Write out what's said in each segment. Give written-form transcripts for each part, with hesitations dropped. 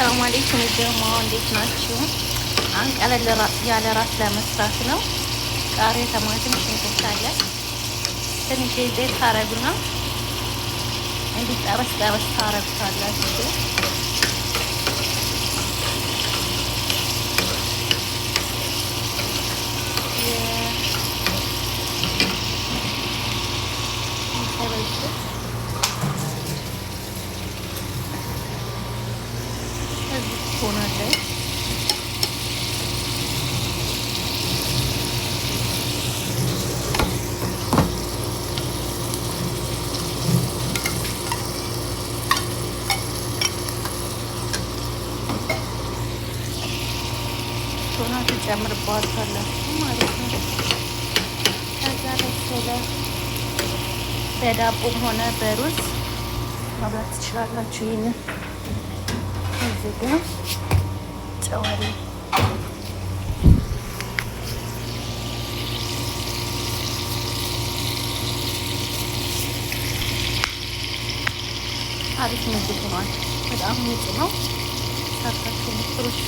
ሰላም አለይኩም ጀማ፣ እንዴት ናችሁ? አሁን ቀለል ያለ ራት ለመስራት ነው። ቃሪያ፣ ቲማቲም፣ ሽንኩርት አለ። ትንሽ ዘይት ታረጉና እንዲጠበስ ታረጉታላችሁ። ሆናለች ቶና ትጨምርባታላችሁ ማለት ነው። ከዛ በሰለ በዳቦም ሆነ በሩዝ መብላት ትችላላችሁ። ይሄንን እዚህ ጋር ጨዋሪ አሪፍ ምግብ ሆኗል። በጣም ንጹህ ነው። ሰርታችሁ ሞክሩት።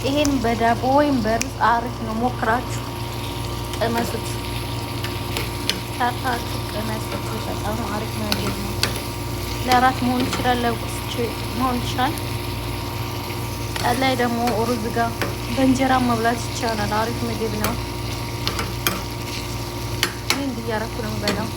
ይሄን በዳቦ ወይም በሩዝ አሪፍ ነው። ሞክራችሁ ቅመሱት። ሰርታችሁ ቅመሱት። በጣም አሪፍ ነው። ለራት መሆን ይችላል፣ ለቁርስ መሆን ይችላል። ቀን ላይ ደግሞ ሩዝ ጋር በእንጀራ መብላት ይቻላል። አሪፍ ምግብ ነው። ይሄን እያደረኩ ነው የምበላው።